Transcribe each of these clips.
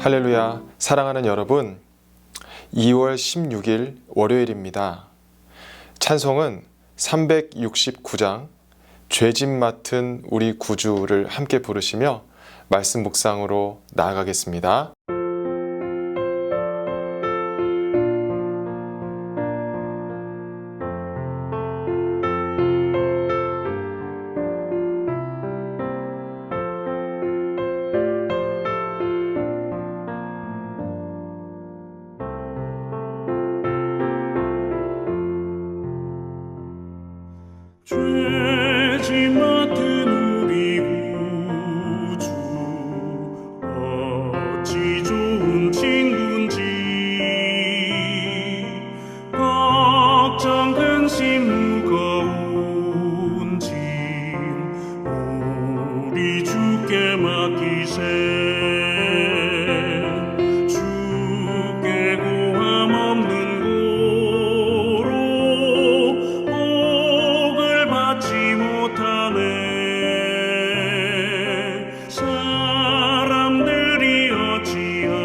할렐루야, 사랑하는 여러분, 2월 16일 월요일입니다. 찬송은 369장 죄짐 맡은 우리 구주를 함께 부르시며 말씀 묵상으로 나아가겠습니다. 죄짐 맡은 우리 구주 어찌 좋은 친구인지 걱정 근심 무거운 짐 우리 주께 맡기세 주께 고함 없는 사람들이 어찌하여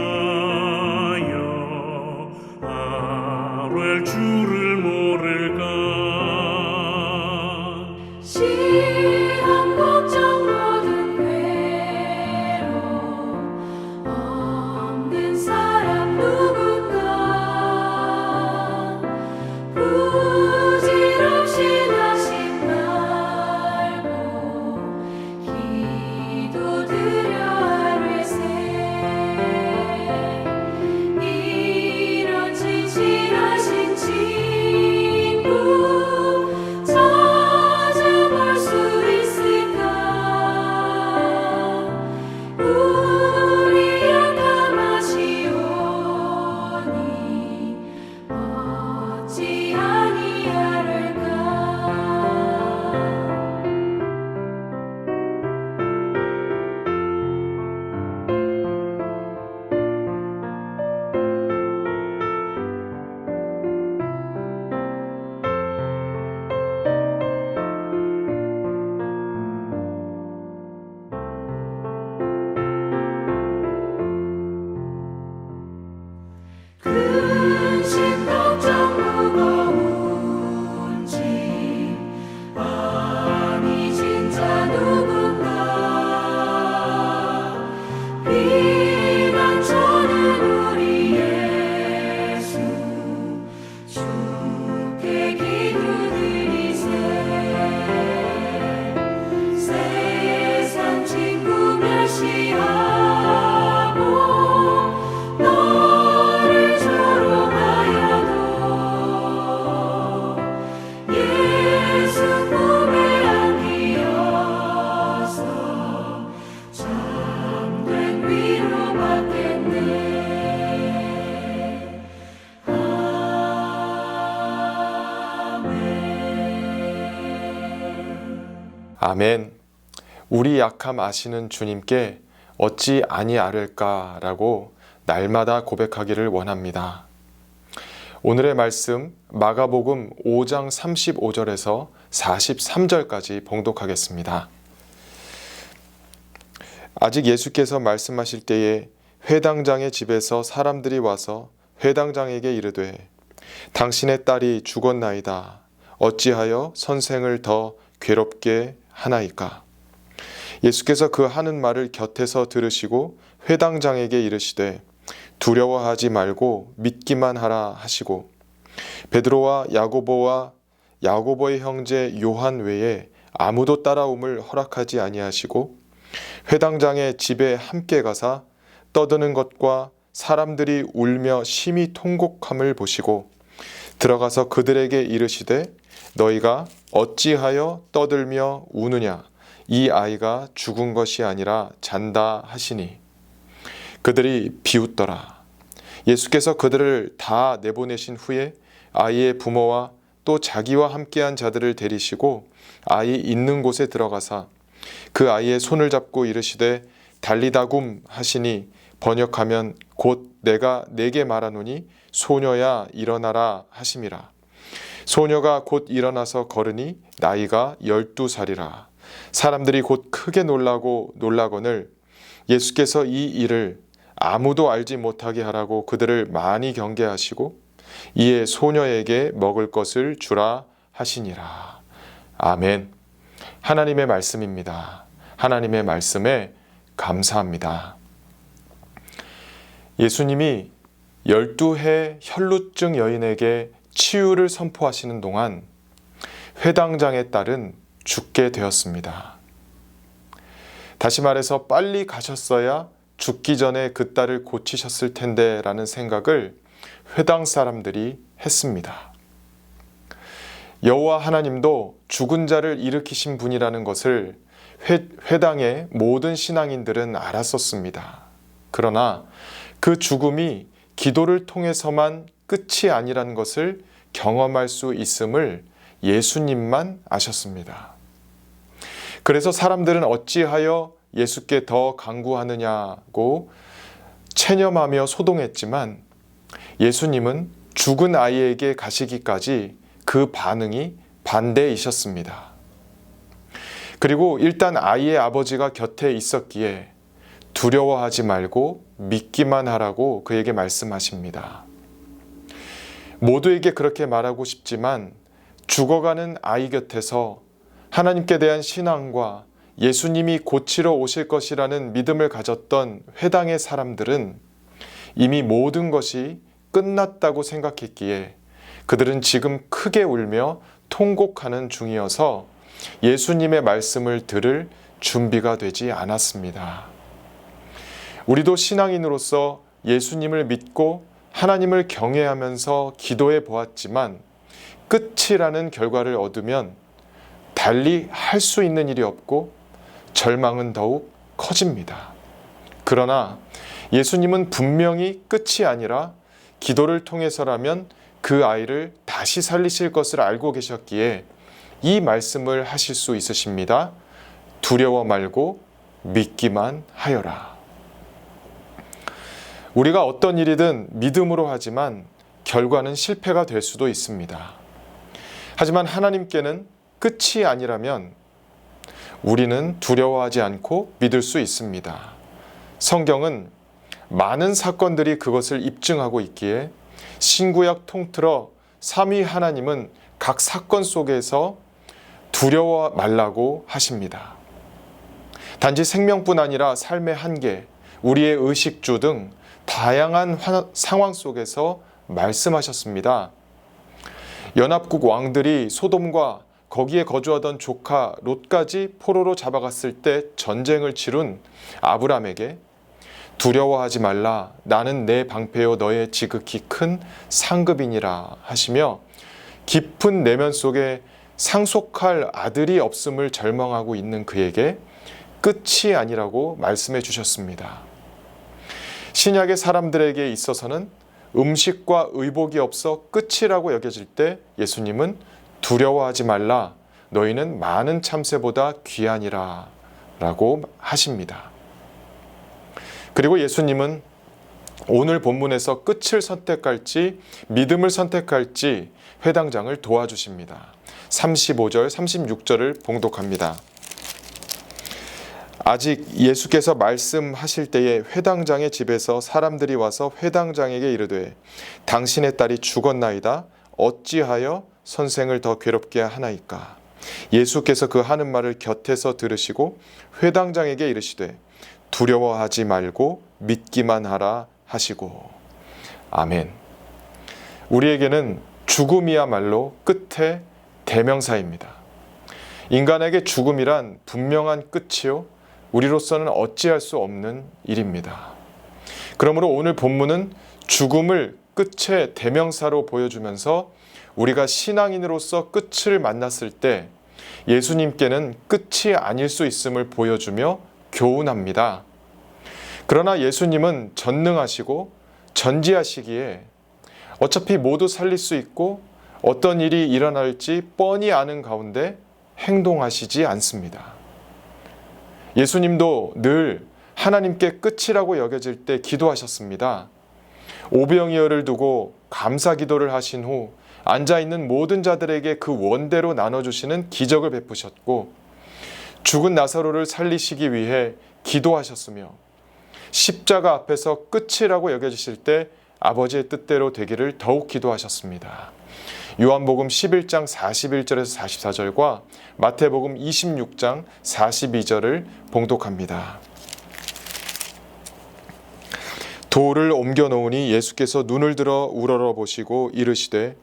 아뢰 주를 모를까. 시험 걱정 모든 괴로움 없는 사람 누군가 부질없이 낙심 말고 기도드려 아뢰세. 이런 진실하신 친구 찾아볼 수 있을까. 우리 약함 아시오니 어찌 아니하를까. 근심 걱정 무거운 짐 아니 진짜 누군가 비난 초는 우리 예수 주께 기도드리세. 세상 친구 멸시하고 너를 조롱하여도 예수 품에 안기어서 참된 위로받겠네. 아멘. 우리 약함 아시는 주님께 어찌 아니하를까라고 날마다 고백하기를 원합니다. 오늘의 말씀 마가복음 5장 35절에서 43절까지 봉독하겠습니다. 아직 예수께서 말씀하실 때에 회당장의 집에서 사람들이 와서 회당장에게 이르되 당신의 딸이 죽었나이다. 어찌하여 선생을 더 괴롭게 하나이까. 예수께서 그 하는 말을 곁에서 들으시고 회당장에게 이르시되 두려워하지 말고 믿기만 하라 하시고 베드로와 야고보의 형제 요한 외에 아무도 따라옴을 허락하지 아니하시고 회당장의 집에 함께 가사 떠드는 것과 사람들이 울며 심히 통곡함을 보시고 들어가서 그들에게 이르시되 너희가 어찌하여 떠들며 우느냐. 이 아이가 죽은 것이 아니라 잔다 하시니 그들이 비웃더라. 예수께서 그들을 다 내보내신 후에 아이의 부모와 또 자기와 함께한 자들을 데리시고 아이 있는 곳에 들어가사 그 아이의 손을 잡고 이르시되 달리다굼 하시니 번역하면 곧 내가 네게 말하노니 소녀야 일어나라 하심이라. 소녀가 곧 일어나서 걸으니 나이가 12살이라. 사람들이 곧 크게 놀라거늘 예수께서 이 일을 아무도 알지 못하게 하라고 그들을 많이 경계하시고 이에 소녀에게 먹을 것을 주라 하시니라. 아멘. 하나님의 말씀입니다. 하나님의 말씀에 감사합니다. 예수님이 12해 혈루증 여인에게 치유를 선포하시는 동안 회당장의 딸은 죽게 되었습니다. 다시 말해서 빨리 가셨어야 죽기 전에 그 딸을 고치셨을 텐데 라는 생각을 회당 사람들이 했습니다. 여호와 하나님도 죽은 자를 일으키신 분이라는 것을 회당의 모든 신앙인들은 알았었습니다. 그러나 그 죽음이 기도를 통해서만 끝이 아니라는 것을 경험할 수 있음을 예수님만 아셨습니다. 그래서 사람들은 어찌하여 예수께 더 간구하느냐고 체념하며 소동했지만 예수님은 죽은 아이에게 가시기까지 그 반응이 반대이셨습니다. 그리고 일단 아이의 아버지가 곁에 있었기에 두려워하지 말고 믿기만 하라고 그에게 말씀하십니다. 모두에게 그렇게 말하고 싶지만 죽어가는 아이 곁에서 하나님께 대한 신앙과 예수님이 고치러 오실 것이라는 믿음을 가졌던 회당의 사람들은 이미 모든 것이 끝났다고 생각했기에 그들은 지금 크게 울며 통곡하는 중이어서 예수님의 말씀을 들을 준비가 되지 않았습니다. 우리도 신앙인으로서 예수님을 믿고 하나님을 경외하면서 기도해 보았지만 끝이라는 결과를 얻으면 달리 할 수 있는 일이 없고 절망은 더욱 커집니다. 그러나 예수님은 분명히 끝이 아니라 기도를 통해서라면 그 아이를 다시 살리실 것을 알고 계셨기에 이 말씀을 하실 수 있으십니다. 두려워 말고 믿기만 하여라. 우리가 어떤 일이든 믿음으로 하지만 결과는 실패가 될 수도 있습니다. 하지만 하나님께는 끝이 아니라면 우리는 두려워하지 않고 믿을 수 있습니다. 성경은 많은 사건들이 그것을 입증하고 있기에 신구약 통틀어 삼위 하나님은 각 사건 속에서 두려워 말라고 하십니다. 단지 생명뿐 아니라 삶의 한계, 우리의 의식주 등 다양한 상황 속에서 말씀하셨습니다. 연합국 왕들이 소돔과 거기에 거주하던 조카 롯까지 포로로 잡아갔을 때 전쟁을 치룬 아브람에게 두려워하지 말라, 나는 내 방패요 너의 지극히 큰 상급이니라 하시며 깊은 내면 속에 상속할 아들이 없음을 절망하고 있는 그에게 끝이 아니라고 말씀해 주셨습니다. 신약의 사람들에게 있어서는 음식과 의복이 없어 끝이라고 여겨질 때 예수님은 두려워하지 말라, 너희는 많은 참새보다 귀하니라 라고 하십니다. 그리고 예수님은 오늘 본문에서 끝을 선택할지 믿음을 선택할지 회당장을 도와주십니다. 35절, 36절을 봉독합니다. 아직 예수께서 말씀하실 때에 회당장의 집에서 사람들이 와서 회당장에게 이르되 당신의 딸이 죽었나이다. 어찌하여 선생을 더 괴롭게 하나이까? 예수께서 그 하는 말을 곁에서 들으시고 회당장에게 이르시되 두려워하지 말고 믿기만 하라 하시고. 아멘. 우리에게는 죽음이야말로 끝의 대명사입니다. 인간에게 죽음이란 분명한 끝이요 우리로서는 어찌할 수 없는 일입니다. 그러므로 오늘 본문은 죽음을 끝의 대명사로 보여주면서 우리가 신앙인으로서 끝을 만났을 때 예수님께는 끝이 아닐 수 있음을 보여주며 교훈합니다. 그러나 예수님은 전능하시고 전지하시기에 어차피 모두 살릴 수 있고 어떤 일이 일어날지 뻔히 아는 가운데 행동하시지 않습니다. 예수님도 늘 하나님께 끝이라고 여겨질 때 기도하셨습니다. 오병이어를 두고 감사 기도를 하신 후 앉아있는 모든 자들에게 그 원대로 나눠주시는 기적을 베푸셨고 죽은 나사로를 살리시기 위해 기도하셨으며 십자가 앞에서 끝이라고 여겨지실 때 아버지의 뜻대로 되기를 더욱 기도하셨습니다. 요한복음 11장 41절에서 44절과 마태복음 26장 42절을 봉독합니다. 돌을 옮겨 놓으니 예수께서 눈을 들어 우러러 보시고 이르시되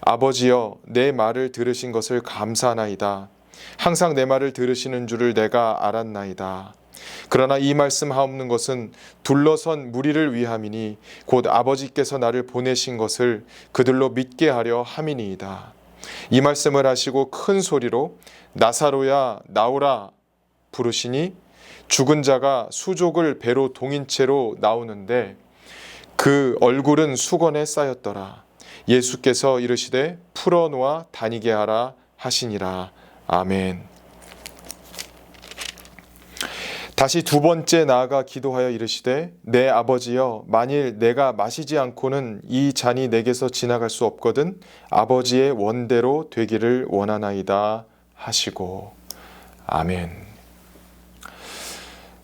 아버지여 내 말을 들으신 것을 감사하나이다. 항상 내 말을 들으시는 줄을 내가 알았나이다. 그러나 이 말씀 하옵는 것은 둘러선 무리를 위함이니 곧 아버지께서 나를 보내신 것을 그들로 믿게 하려 함이니이다. 이 말씀을 하시고 큰 소리로 나사로야 나오라 부르시니 죽은 자가 수족을 배로 동인 채로 나오는데 그 얼굴은 수건에 쌓였더라. 예수께서 이르시되 풀어놓아 다니게 하라 하시니라. 아멘. 다시 두 번째 나아가 기도하여 이르시되 내 아버지여 만일 내가 마시지 않고는 이 잔이 내게서 지나갈 수 없거든 아버지의 원대로 되기를 원하나이다 하시고. 아멘.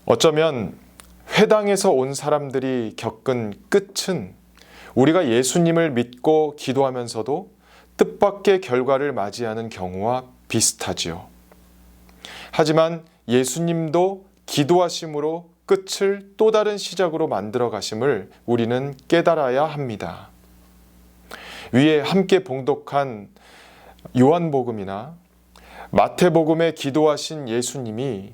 어쩌면 회당에서 온 사람들이 겪은 끝은 우리가 예수님을 믿고 기도하면서도 뜻밖의 결과를 맞이하는 경우와 비슷하지요. 하지만 예수님도 기도하심으로 끝을 또 다른 시작으로 만들어 가심을 우리는 깨달아야 합니다. 위에 함께 봉독한 요한복음이나 마태복음에 기도하신 예수님이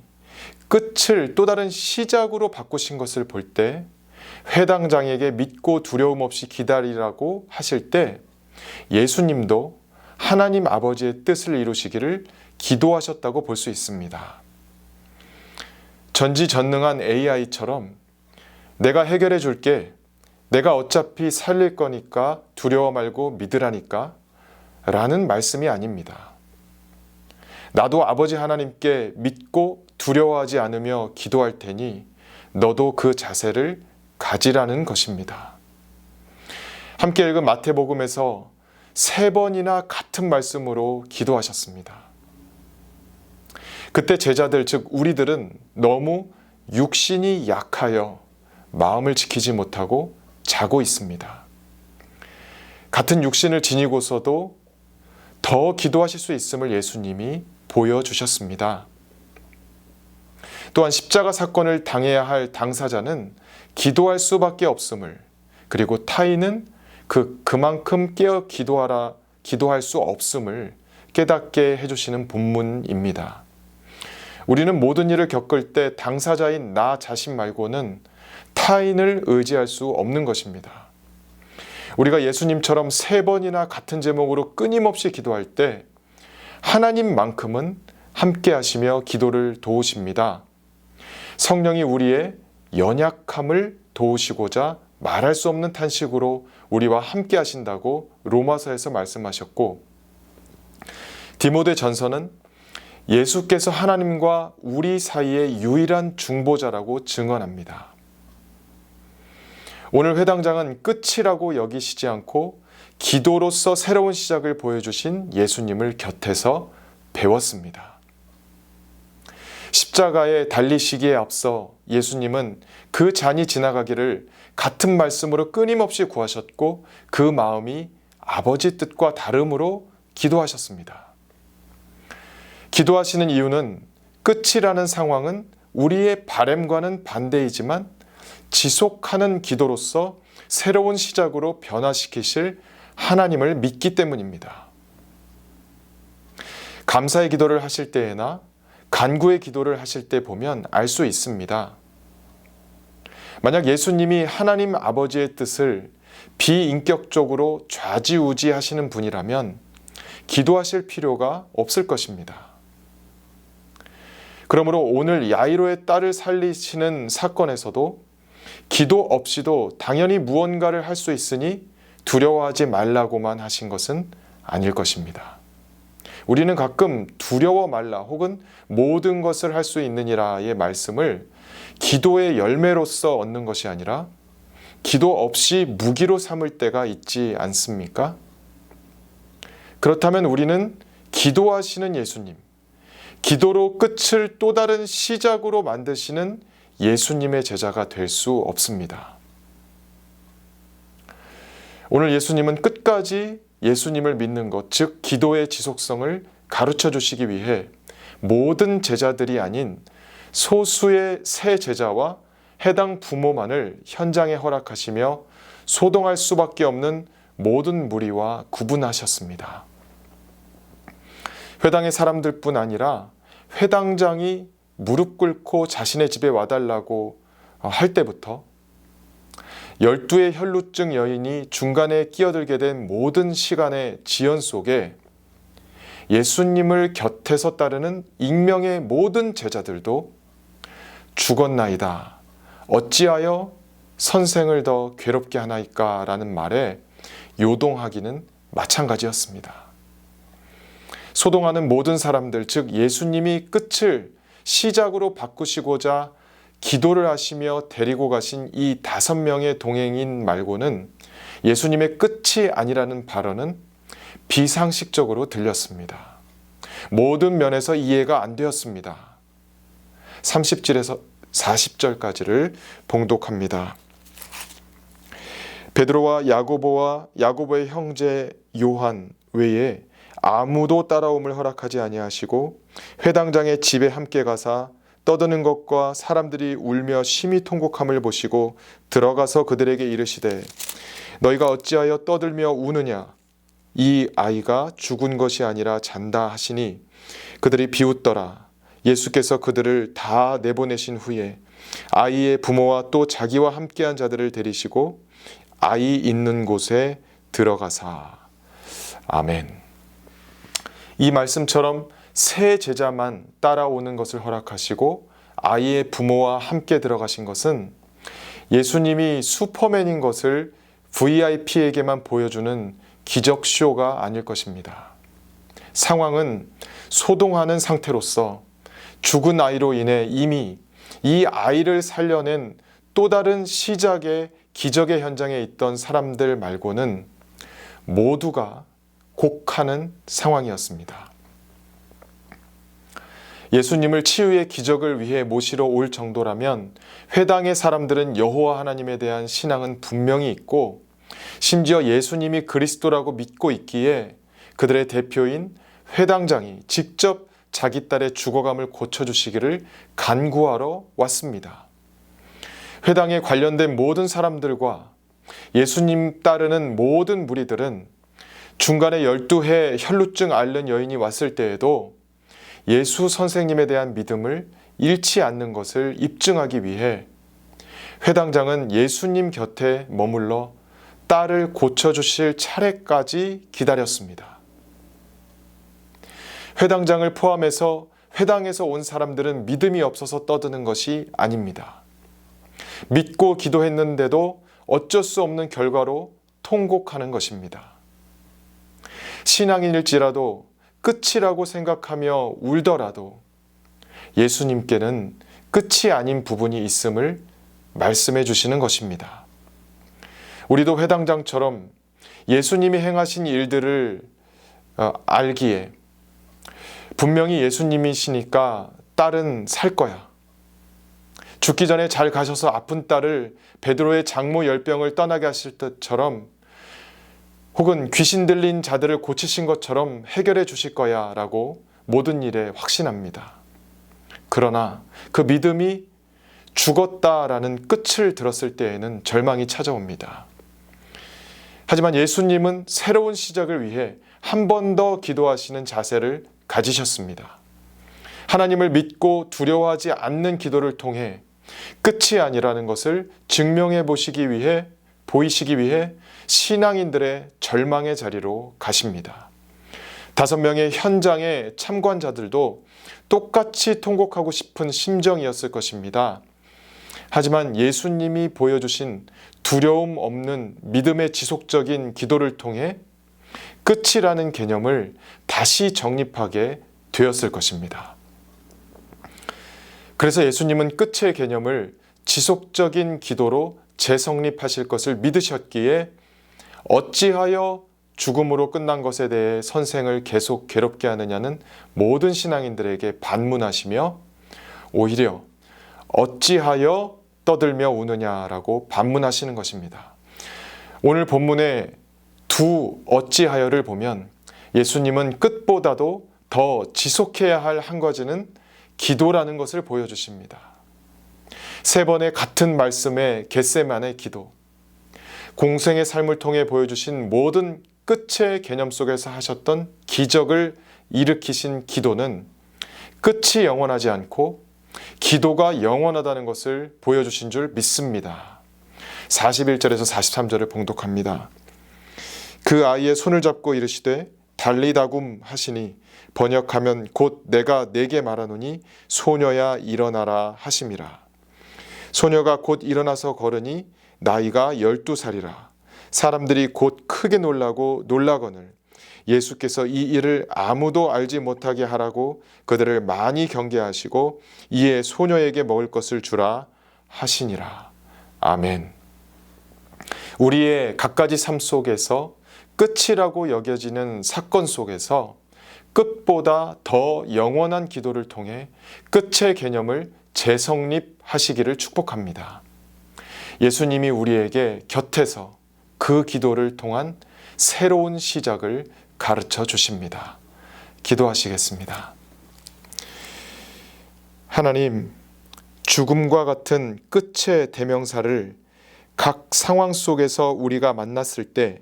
끝을 또 다른 시작으로 바꾸신 것을 볼 때 회당장에게 믿고 두려움 없이 기다리라고 하실 때 예수님도 하나님 아버지의 뜻을 이루시기를 기도하셨다고 볼 수 있습니다. 전지전능한 AI처럼 내가 해결해 줄게, 내가 어차피 살릴 거니까 두려워 말고 믿으라니까 라는 말씀이 아닙니다. 나도 아버지 하나님께 믿고 두려워하지 않으며 기도할 테니 너도 그 자세를 가지라는 것입니다. 함께 읽은 마태복음에서 3번이나 같은 말씀으로 기도하셨습니다. 그때 제자들, 즉 우리들은 너무 육신이 약하여 마음을 지키지 못하고 자고 있습니다. 같은 육신을 지니고서도 더 기도하실 수 있음을 예수님이 보여주셨습니다. 또한 십자가 사건을 당해야 할 당사자는 기도할 수밖에 없음을, 그리고 타인은 그만큼 깨어 기도할 수 없음을 깨닫게 해주시는 본문입니다. 우리는 모든 일을 겪을 때 당사자인 나 자신 말고는 타인을 의지할 수 없는 것입니다. 우리가 예수님처럼 3번이나 같은 제목으로 끊임없이 기도할 때 하나님만큼은 함께 하시며 기도를 도우십니다. 성령이 우리의 연약함을 도우시고자 말할 수 없는 탄식으로 우리와 함께 하신다고 로마서에서 말씀하셨고, 디모데 전서는 예수께서 하나님과 우리 사이의 유일한 중보자라고 증언합니다. 오늘 회당장은 끝이라고 여기시지 않고 기도로서 새로운 시작을 보여주신 예수님을 곁에서 배웠습니다. 십자가에 달리시기에 앞서 예수님은 그 잔이 지나가기를 같은 말씀으로 끊임없이 구하셨고 그 마음이 아버지 뜻과 다름으로 기도하셨습니다. 기도하시는 이유는 끝이라는 상황은 우리의 바램과는 반대이지만 지속하는 기도로서 새로운 시작으로 변화시키실 하나님을 믿기 때문입니다. 감사의 기도를 하실 때에나 간구의 기도를 하실 때 보면 알 수 있습니다. 만약 예수님이 하나님 아버지의 뜻을 비인격적으로 좌지우지 하시는 분이라면 기도하실 필요가 없을 것입니다. 그러므로 오늘 야이로의 딸을 살리시는 사건에서도 기도 없이도 당연히 무언가를 할 수 있으니 두려워하지 말라고만 하신 것은 아닐 것입니다. 우리는 가끔 두려워 말라 혹은 모든 것을 할 수 있느니라의 말씀을 기도의 열매로서 얻는 것이 아니라 기도 없이 무기로 삼을 때가 있지 않습니까? 그렇다면 우리는 기도하시는 예수님, 기도로 끝을 또 다른 시작으로 만드시는 예수님의 제자가 될 수 없습니다. 오늘 예수님은 끝까지 예수님을 믿는 것, 즉 기도의 지속성을 가르쳐 주시기 위해 모든 제자들이 아닌 소수의 새 제자와 해당 부모만을 현장에 허락하시며 소동할 수밖에 없는 모든 무리와 구분하셨습니다. 회당의 사람들뿐 아니라 회당장이 무릎 꿇고 자신의 집에 와달라고 할 때부터 12의 혈루증 여인이 중간에 끼어들게 된 모든 시간의 지연 속에 예수님을 곁에서 따르는 익명의 모든 제자들도 죽었나이다. 어찌하여 선생을 더 괴롭게 하나이까? 라는 말에 요동하기는 마찬가지였습니다. 소동하는 모든 사람들, 즉 예수님이 끝을 시작으로 바꾸시고자 기도를 하시며 데리고 가신 이 5명의 동행인 말고는 예수님의 끝이 아니라는 발언은 비상식적으로 들렸습니다. 모든 면에서 이해가 안 되었습니다. 30절에서 40절까지를 봉독합니다. 베드로와 야고보의 형제 요한 외에 아무도 따라옴을 허락하지 아니하시고 회당장의 집에 함께 가사 떠드는 것과 사람들이 울며 심히 통곡함을 보시고 들어가서 그들에게 이르시되 너희가 어찌하여 떠들며 우느냐? 이 아이가 죽은 것이 아니라 잔다 하시니 그들이 비웃더라. 예수께서 그들을 다 내보내신 후에 아이의 부모와 또 자기와 함께한 자들을 데리시고 아이 있는 곳에 들어가사. 아멘. 이 말씀처럼 새 제자만 따라오는 것을 허락하시고 아이의 부모와 함께 들어가신 것은 예수님이 슈퍼맨인 것을 VIP에게만 보여주는 기적쇼가 아닐 것입니다. 상황은 소동하는 상태로서 죽은 아이로 인해 이미 이 아이를 살려낸 또 다른 시작의 기적의 현장에 있던 사람들 말고는 모두가 곡하는 상황이었습니다. 예수님을 치유의 기적을 위해 모시러 올 정도라면 회당의 사람들은 여호와 하나님에 대한 신앙은 분명히 있고 심지어 예수님이 그리스도라고 믿고 있기에 그들의 대표인 회당장이 직접 자기 딸의 죽어감을 고쳐주시기를 간구하러 왔습니다. 회당에 관련된 모든 사람들과 예수님 따르는 모든 무리들은 중간에 12해 혈루증 앓는 여인이 왔을 때에도 예수 선생님에 대한 믿음을 잃지 않는 것을 입증하기 위해 회당장은 예수님 곁에 머물러 딸을 고쳐주실 차례까지 기다렸습니다. 회당장을 포함해서 회당에서 온 사람들은 믿음이 없어서 떠드는 것이 아닙니다. 믿고 기도했는데도 어쩔 수 없는 결과로 통곡하는 것입니다. 신앙인일지라도 끝이라고 생각하며 울더라도 예수님께는 끝이 아닌 부분이 있음을 말씀해 주시는 것입니다. 우리도 회당장처럼 예수님이 행하신 일들을 알기에 분명히 예수님이시니까 딸은 살 거야. 죽기 전에 잘 가셔서 아픈 딸을 베드로의 장모 열병을 떠나게 하실 것처럼 혹은 귀신 들린 자들을 고치신 것처럼 해결해 주실 거야 라고 모든 일에 확신합니다. 그러나 그 믿음이 죽었다라는 끝을 들었을 때에는 절망이 찾아옵니다. 하지만 예수님은 새로운 시작을 위해 한 번 더 기도하시는 자세를 가지셨습니다. 하나님을 믿고 두려워하지 않는 기도를 통해 끝이 아니라는 것을 증명해 보시기 위해 보이시기 위해 신앙인들의 절망의 자리로 가십니다. 5명의 현장의 참관자들도 똑같이 통곡하고 싶은 심정이었을 것입니다. 하지만 예수님이 보여주신 두려움 없는 믿음의 지속적인 기도를 통해 끝이라는 개념을 다시 정립하게 되었을 것입니다. 그래서 예수님은 끝의 개념을 지속적인 기도로 재성립하실 것을 믿으셨기에 어찌하여 죽음으로 끝난 것에 대해 선생을 계속 괴롭게 하느냐는 모든 신앙인들에게 반문하시며 오히려 어찌하여 떠들며 우느냐라고 반문하시는 것입니다. 오늘 본문의 두 어찌하여를 보면 예수님은 끝보다도 더 지속해야 할 한 가지는 기도라는 것을 보여주십니다. 세 번의 같은 말씀의 겟세마네 기도, 공생의 삶을 통해 보여주신 모든 끝의 개념 속에서 하셨던 기적을 일으키신 기도는 끝이 영원하지 않고 기도가 영원하다는 것을 보여주신 줄 믿습니다. 41절에서 43절을 봉독합니다. 그 아이의 손을 잡고 이르시되 달리다굼 하시니 번역하면 곧 내가 네게 말하노니 소녀야 일어나라 하심이라. 소녀가 곧 일어나서 걸으니 나이가 12살이라. 사람들이 곧 크게 놀라거늘 예수께서 이 일을 아무도 알지 못하게 하라고 그들을 많이 경계하시고 이에 소녀에게 먹을 것을 주라 하시니라. 아멘. 우리의 갖가지 삶 속에서 끝이라고 여겨지는 사건 속에서 끝보다 더 영원한 기도를 통해 끝의 개념을 재성립하시기를 축복합니다. 예수님이 우리에게 곁에서 그 기도를 통한 새로운 시작을 가르쳐 주십니다. 기도하시겠습니다. 하나님, 죽음과 같은 끝의 대명사를 각 상황 속에서 우리가 만났을 때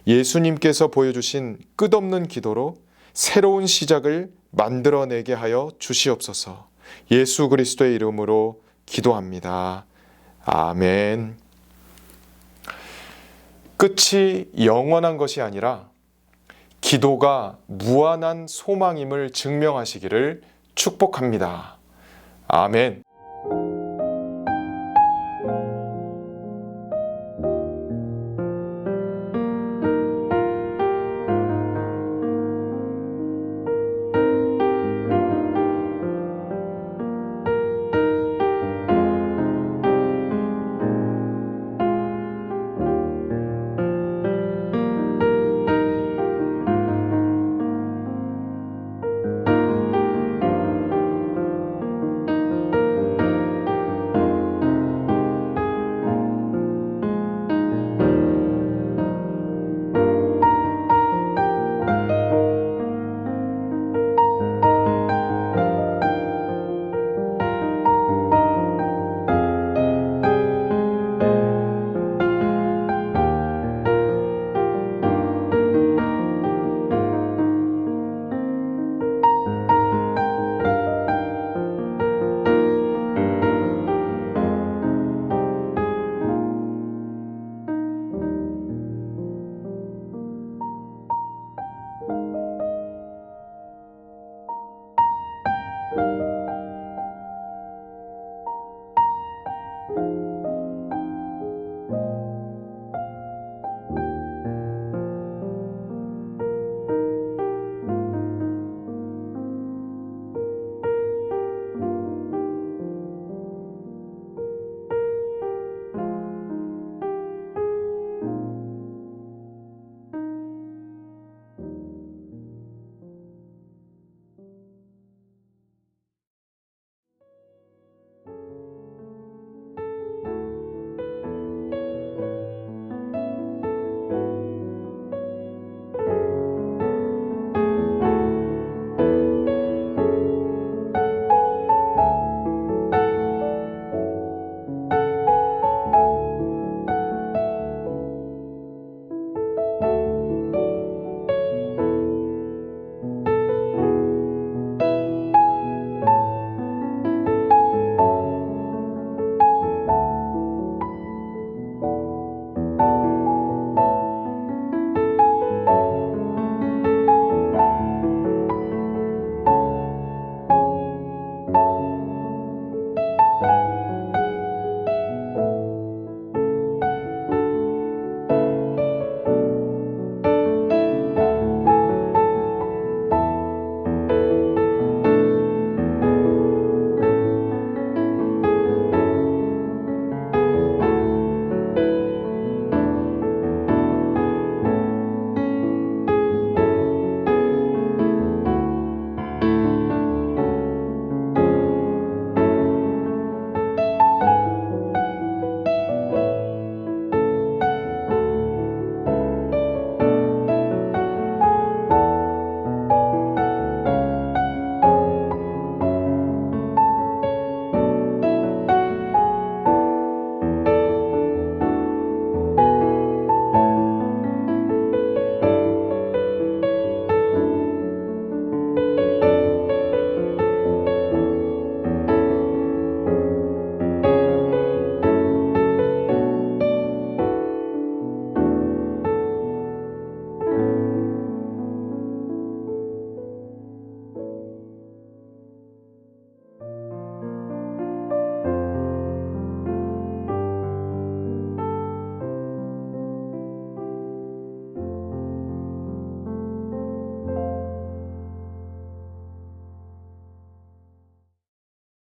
예수님께서 보여주신 끝없는 기도로 새로운 시작을 만들어내게 하여 주시옵소서. 예수 그리스도의 이름으로 기도합니다. 아멘. 끝이 영원한 것이 아니라 기도가 무한한 소망임을 증명하시기를 축복합니다. 아멘.